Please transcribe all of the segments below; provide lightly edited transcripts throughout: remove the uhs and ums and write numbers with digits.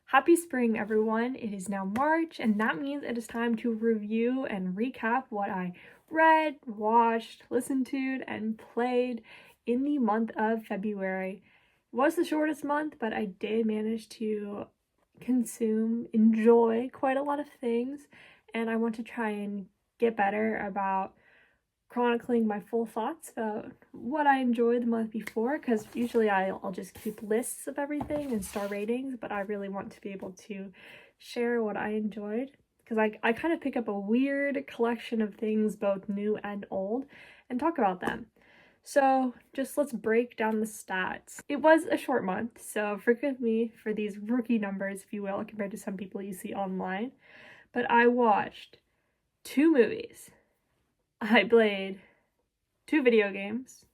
Happy spring, everyone. It is now March, and that means it is time to review and recap what I read, watched, listened to, and played in the month of February. It was the shortest month, but I did manage to enjoy quite a lot of things, and I want to try and get better about chronicling my full thoughts about what I enjoyed the month before, because usually I'll just keep lists of everything and star ratings, but I really want to be able to share what I enjoyed, because I kind of pick up a weird collection of things, both new and old, and talk about them. So just let's break down the stats. It was a short month, so forgive me for these rookie numbers, if you will, compared to some people you see online, but I watched 2 movies. I played 2 video games,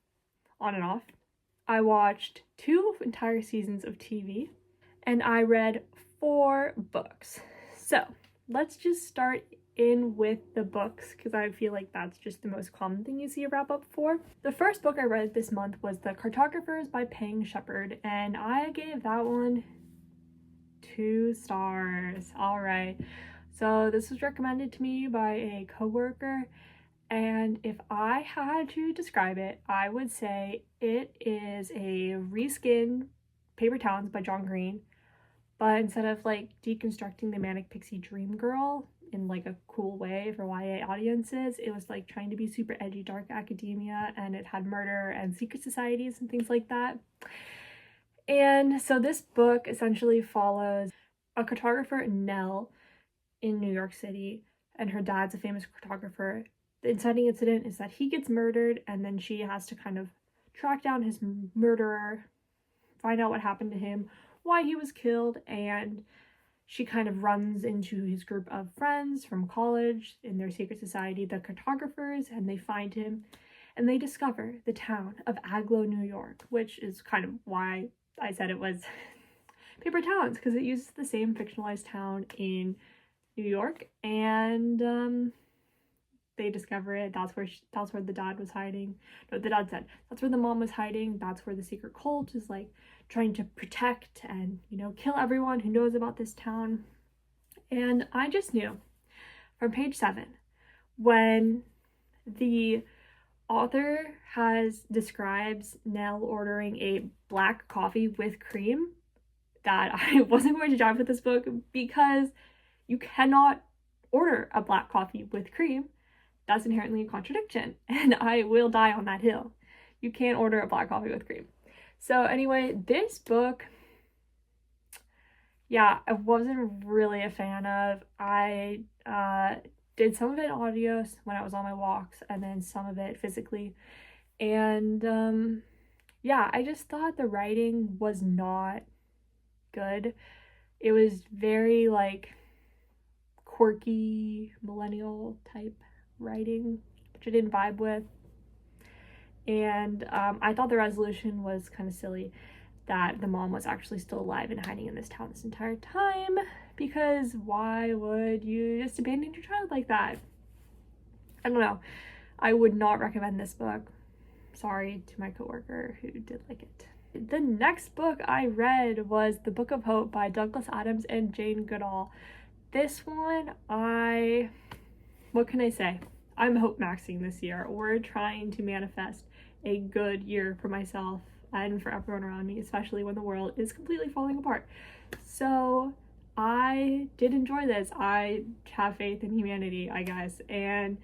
on and off. I watched 2 entire seasons of TV, and I read 4 books. So let's just start in with the books, because I feel like that's just the most common thing you see a wrap up for. The first book I read this month was The Cartographers by Pang Shepard, and I gave that one 2 stars. All right. So this was recommended to me by a coworker, and if I had to describe it, I would say it is a reskin Paper Towns by John Green, but instead of like deconstructing the manic pixie dream girl in like a cool way for YA audiences, it was like trying to be super edgy, dark academia, and it had murder and secret societies and things like that. And so this book essentially follows a cartographer, Nell, in New York City, and her dad's a famous cartographer. The inciting incident is that he gets murdered, and then she has to kind of track down his murderer, find out what happened to him, why he was killed, and she kind of runs into his group of friends from college in their secret society, the cartographers, and they find him, and they discover the town of Agloe, New York, which is kind of why I said it was Paper Towns, because it uses the same fictionalized town in New York, and they discover it. That's where the dad was hiding. No, the dad said that's where the mom was hiding. That's where the secret cult is like trying to protect and, you know, kill everyone who knows about this town. And I just knew from page 7, when the author describes Nell ordering a black coffee with cream, that I wasn't going to jive with this book, because you cannot order a black coffee with cream. That's inherently a contradiction, and I will die on that hill. You can't order a black coffee with cream. So anyway, this book, yeah, I wasn't really a fan of. I did some of it audio when I was on my walks, and then some of it physically. And yeah, I just thought the writing was not good. It was very like quirky millennial type writing, which I didn't vibe with. And I thought the resolution was kind of silly, that the mom was actually still alive and hiding in this town this entire time, because why would you just abandon your child like that? I don't know. I would not recommend this book. Sorry to my coworker who did like it. The next book I read was The Book of Hope by Douglas Adams and Jane Goodall. This one, what can I say? I'm HOPEMAXXIng this year. We're trying to manifest a good year for myself and for everyone around me, especially when the world is completely falling apart. So I did enjoy this. I have faith in humanity, I guess, and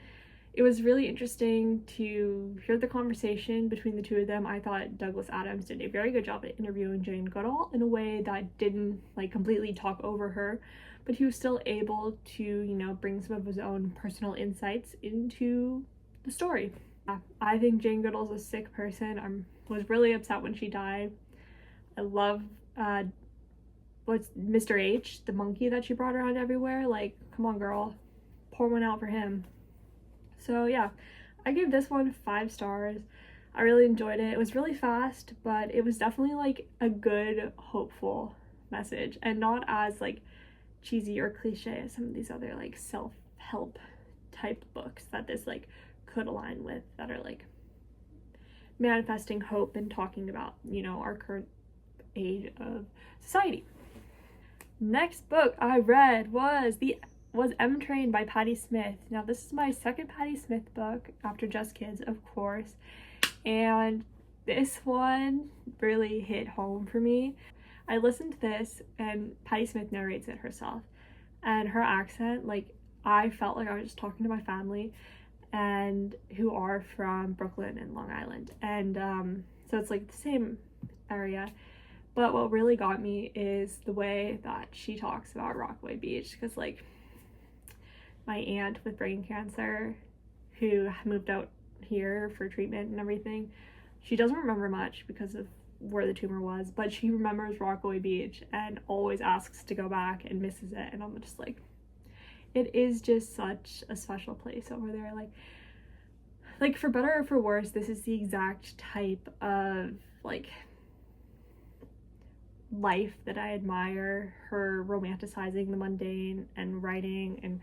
it was really interesting to hear the conversation between the two of them. I thought Douglas Adams did a very good job at interviewing Jane Goodall in a way that didn't like completely talk over her, but he was still able to, you know, bring some of his own personal insights into the story. I think Jane Goodall's a sick person. I was really upset when she died. I love what's Mr. H, the monkey that she brought around everywhere. Like, come on, girl, pour one out for him. So yeah, I gave this one 5 stars. I really enjoyed it. It was really fast, but it was definitely like a good, hopeful message, and not as like cheesy or cliche as some of these other like self-help type books that this like could align with, that are like manifesting hope and talking about, you know, our current age of society. Next book I read was M Train by Patti Smith. Now this is my second Patti Smith book after Just Kids, of course, and this one really hit home for me. I listened to this and Patti Smith narrates it herself, and her accent, like, I felt like I was just talking to my family and who are from Brooklyn and Long Island, and so it's like the same area. But what really got me is the way that she talks about Rockaway Beach, because like my aunt with brain cancer who moved out here for treatment and everything, she doesn't remember much because of where the tumor was, but she remembers Rockaway Beach and always asks to go back and misses it. And I'm just like, it is just such a special place over there. Like for better or for worse, this is the exact type of like life that I admire. Her romanticizing the mundane and writing and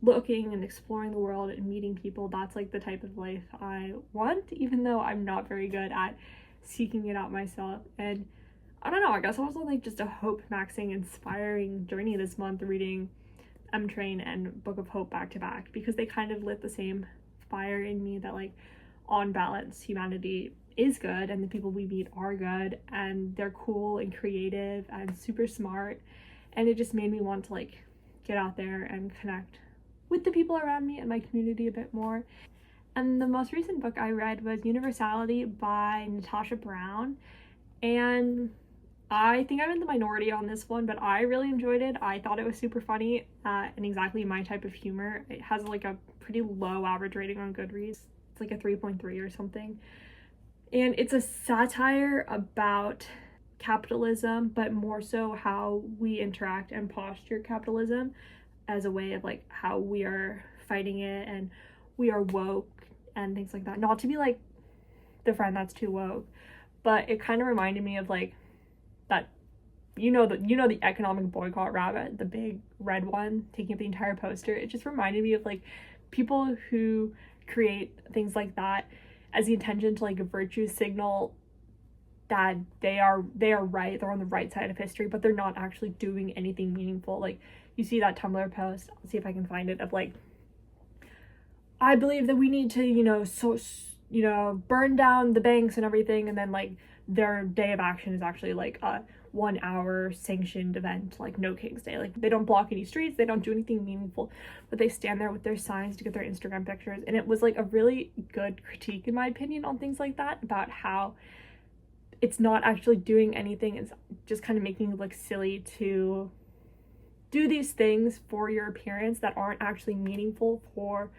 looking and exploring the world and meeting people. That's like the type of life I want, even though I'm not very good at seeking it out myself. And I don't know, I guess I was on like just a hope-maxing, inspiring journey this month, reading M Train and Book of Hope back to back, because they kind of lit the same fire in me that like on balance humanity is good and the people we meet are good and they're cool and creative and super smart, and it just made me want to like get out there and connect with the people around me and my community a bit more. And the most recent book I read was Universality by Natasha Brown, and I think I'm in the minority on this one, but I really enjoyed it. I thought it was super funny and exactly my type of humor. It has like a pretty low average rating on Goodreads. It's like a 3.3 or something. And it's a satire about capitalism, but more so how we interact and posture capitalism as a way of like how we are fighting it and we are woke and things like that. Not to be like the friend that's too woke, but it kind of reminded me of like that, the economic boycott rabbit, the big red one taking up the entire poster. It just reminded me of like people who create things like that as the intention to like virtue signal that they are right, they're on the right side of history, but they're not actually doing anything meaningful. Like you see that Tumblr post, I'll see if I can find it, of like, I believe that we need to burn down the banks and everything, and then like their day of action is actually like a 1 hour sanctioned event, like No King's Day. Like they don't block any streets, they don't do anything meaningful, but they stand there with their signs to get their Instagram pictures. And it was like a really good critique, in my opinion, on things like that, about how it's not actually doing anything. It's just kind of making you look silly to do these things for your appearance that aren't actually meaningful for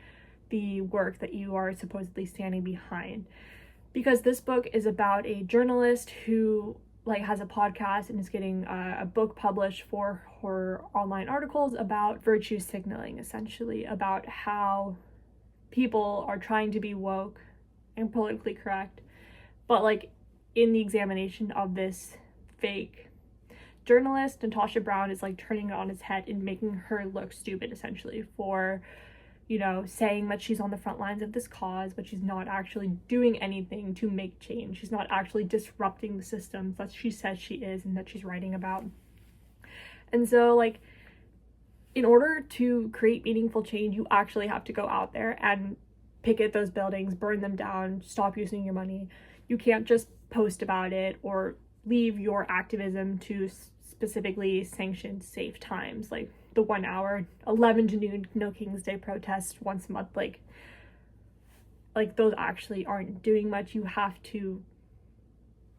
the work that you are supposedly standing behind. Because this book is about a journalist who like has a podcast and is getting a book published for her online articles about virtue signaling, essentially about how people are trying to be woke and politically correct, but like in the examination of this fake journalist, Natasha Brown is like turning it on its head and making her look stupid, essentially, for saying that she's on the front lines of this cause, but she's not actually doing anything to make change. She's not actually disrupting the systems that she says she is and that she's writing about. And so, like, in order to create meaningful change, you actually have to go out there and picket those buildings, burn them down, stop using your money. You can't just post about it or leave your activism to specifically sanctioned safe times, like the 1 hour 11 to noon No King's Day protest once a month. Like those actually aren't doing much. You have to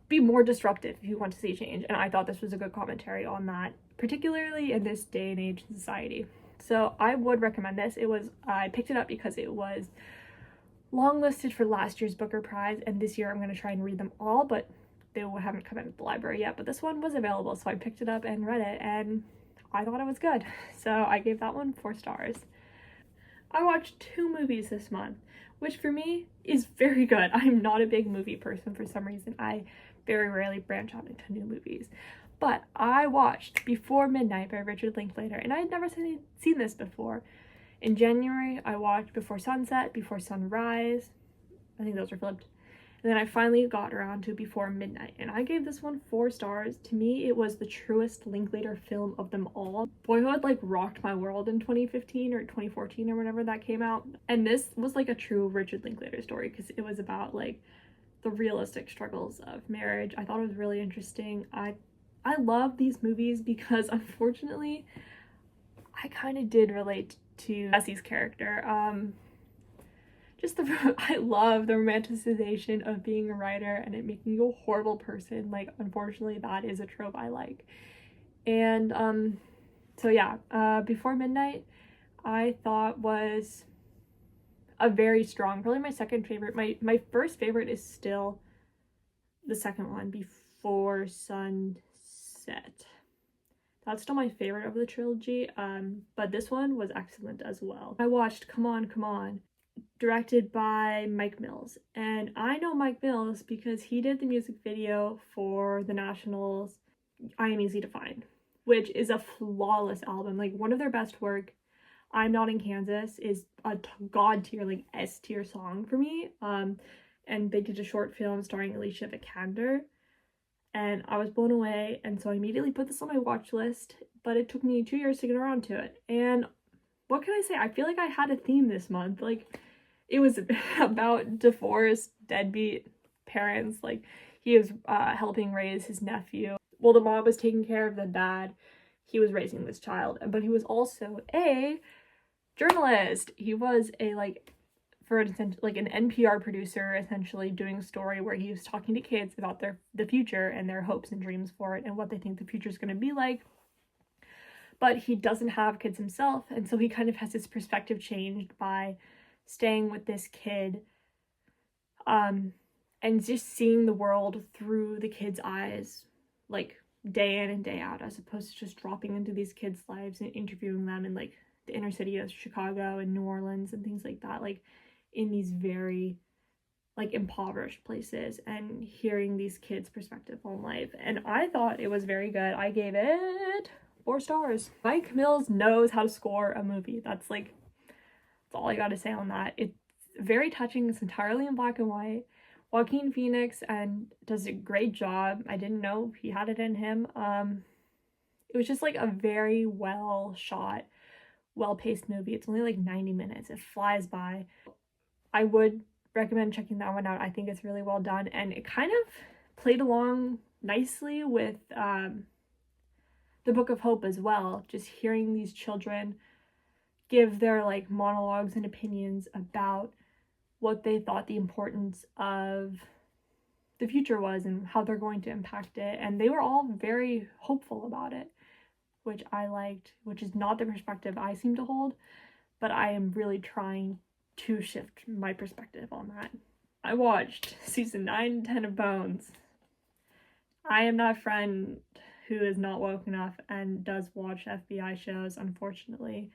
be more disruptive if you want to see change, and I thought this was a good commentary on that, particularly in this day and age in society. So I would recommend this. I picked it up because it was longlisted for last year's Booker Prize, and this year I'm going to try and read them all, but they haven't come out at the library yet. But this one was available, so I picked it up and read it, and I thought it was good. So I gave that one 4 stars. I watched 2 movies this month, which for me is very good. I'm not a big movie person for some reason. I very rarely branch out into new movies. But I watched Before Midnight by Richard Linklater, and I had never seen this before. In January, I watched Before Sunset, Before Sunrise. I think those are flipped. And then I finally got around to Before Midnight, and I gave this one 4 stars. To me, it was the truest Linklater film of them all. Boyhood like rocked my world in 2015 or 2014 or whenever that came out. And this was like a true Richard Linklater story because it was about like the realistic struggles of marriage. I thought it was really interesting. I love these movies because unfortunately I kind of did relate to Jesse's character. I love the romanticization of being a writer and it making you a horrible person. Like, unfortunately, that is a trope I like. And so yeah, Before Midnight I thought was a very strong, probably my second favorite. My first favorite is still the second one, Before Sunset. That's still my favorite of the trilogy, but this one was excellent as well. I watched Come On, Come On, directed by Mike Mills, and I know Mike Mills because he did the music video for the Nationals' I Am Easy to Find, which is a flawless album, like one of their best work. I'm Not in Kansas is a god tier, like S tier song for me. And they did a short film starring Alicia Vikander, and I was blown away, and so I immediately put this on my watch list, but it took me 2 years to get around to it. And what can I say? I feel like I had a theme this month. Like, it was about divorced, deadbeat parents. Like, he was helping raise his nephew. Well, the mom was taking care of the dad. He was raising this child, but he was also a journalist. He was a for instance, like an NPR producer, essentially doing a story where he was talking to kids about the future and their hopes and dreams for it and what they think the future is going to be like. But he doesn't have kids himself, and so he kind of has his perspective changed by staying with this kid, and just seeing the world through the kids' eyes, like day in and day out, as opposed to just dropping into these kids' lives and interviewing them in like the inner city of Chicago and New Orleans and things like that, like in these very like impoverished places, and hearing these kids' perspective on life. And I thought it was very good. I gave it 4 stars. Mike Mills knows how to score a movie. That's all I gotta say on that. It's very touching. It's entirely in black and white. Joaquin Phoenix and does a great job. I didn't know he had it in him. It was just like a very well shot, well-paced movie. It's only like 90 minutes. It flies by. I would recommend checking that one out. I think it's really well done, and it kind of played along nicely with the Book of Hope as well. Just hearing these children give their like monologues and opinions about what they thought the importance of the future was and how they're going to impact it, and they were all very hopeful about it, which I liked, which is not the perspective I seem to hold, but I am really trying to shift my perspective on that. I watched season 9 and 10 of Bones. I am that friend who is not woke enough and does watch FBI shows, unfortunately.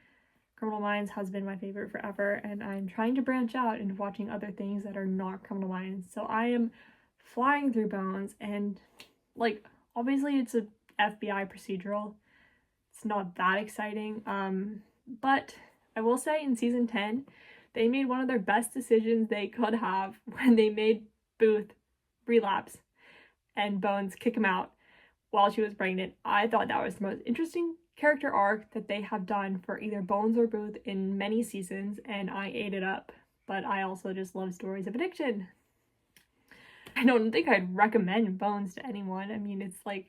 Criminal Minds has been my favorite forever, and I'm trying to branch out into watching other things that are not Criminal Minds. So I am flying through Bones, and like, obviously it's a FBI procedural. It's not that exciting, but I will say in season 10, they made one of their best decisions they could have when they made Booth relapse and Bones kick him out while she was pregnant. I thought that was the most interesting character arc that they have done for either Bones or Booth in many seasons, and I ate it up. But I also just love stories of addiction. I don't think I'd recommend Bones to anyone. I mean, it's like,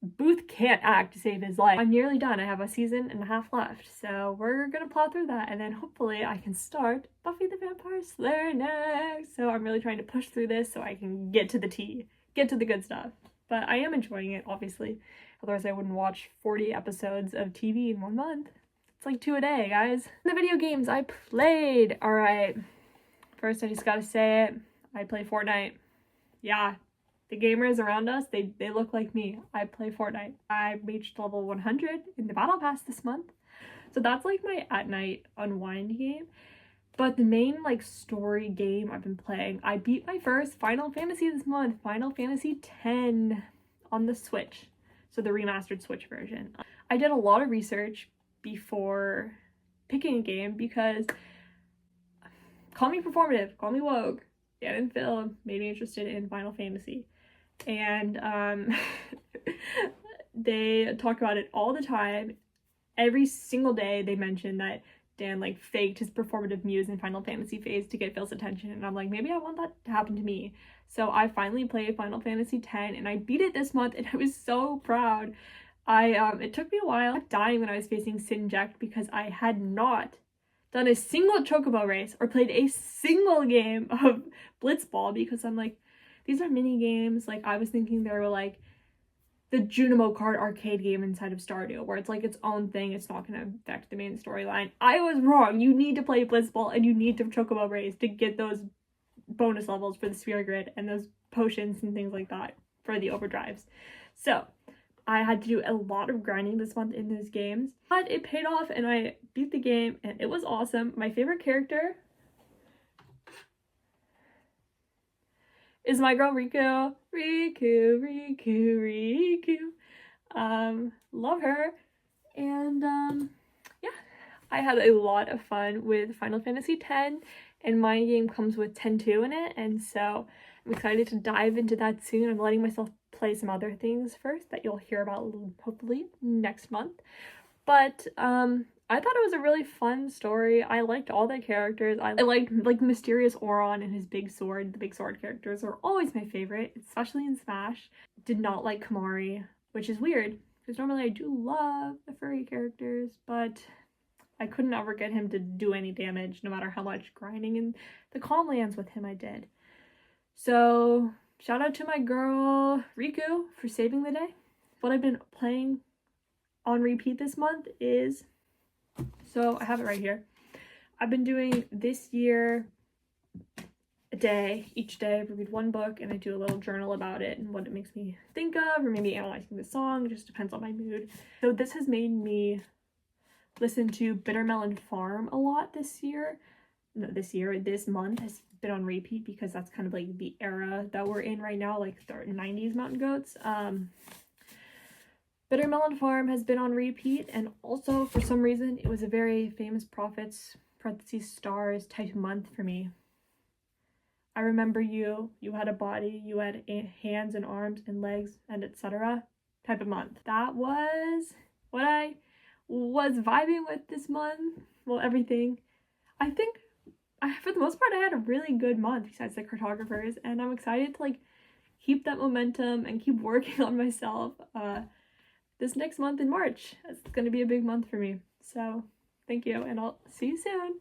Booth can't act to save his life. I'm nearly done. I have a season and a half left, so we're gonna plow through that, and then hopefully I can start Buffy the Vampire Slayer next. So I'm really trying to push through this so I can get to the tea, get to the good stuff. But I am enjoying it, obviously. Otherwise I wouldn't watch 40 episodes of TV in 1 month. It's like 2 a day, guys. The video games I played. Alright, first I just gotta say it. I play Fortnite. Yeah. The gamers around us, they look like me. I play Fortnite. I reached level 100 in the battle pass this month. So that's like my at night unwind game. But the main like story game I've been playing, I beat my first Final Fantasy this month, Final Fantasy X on the Switch. So the remastered Switch version. I did a lot of research before picking a game because, call me performative, call me woke, Dan and Phil made me interested in Final Fantasy. And they talk about it all the time. Every single day they mention that Dan like faked his performative muse in Final Fantasy phase to get Phil's attention, and I'm like, maybe I want that to happen to me. So I finally played Final Fantasy X and I beat it this month, and I was so proud. It took me a while. I kept dying when I was facing Sinject because I had not done a single chocobo race or played a single game of Blitzball, because I'm like, these are mini games. Like, I was thinking they were like the Junimo card arcade game inside of Stardew, where it's like its own thing, it's not going to affect the main storyline. I was wrong. You need to play Blitzball and you need to chocobo race to get those bonus levels for the sphere grid and those potions and things like that for the overdrives. So I had to do a lot of grinding this month in those games, but it paid off and I beat the game and it was awesome. My favorite character is my girl Riku. Love her. And yeah, I had a lot of fun with Final Fantasy X, and my game comes with 10.2 in it, and so I'm excited to dive into that soon. I'm letting myself play some other things first that you'll hear about hopefully next month. But I thought it was a really fun story. I liked all the characters. I liked like Mysterious Auron and his big sword. The big sword characters are always my favorite, especially in Smash. Did not like Kamari, which is weird because normally I do love the furry characters, but I couldn't ever get him to do any damage no matter how much grinding in the Calm Lands with him I did. So shout out to my girl Riku for saving the day. What I've been playing on repeat this month is, so I have it right here. I've been doing this year a day. Each day I read one book and I do a little journal about it and what it makes me think of, or maybe analyzing the song. It just depends on my mood. So this has made me listen to Bitter Melon Farm a lot this year. No, this month has been on repeat because that's kind of like the era that we're in right now, like the 90s Mountain Goats. Bitter Melon Farm has been on repeat, and also for some reason it was a very famous prophets stars type month for me. I remember you had a body, you had hands and arms and legs and etc. type of month. That was what I was vibing with this month. Well, everything. I think for the most part I had a really good month besides the cartographers, and I'm excited to like keep that momentum and keep working on myself this next month in March. It's going to be a big month for me. So thank you, and I'll see you soon.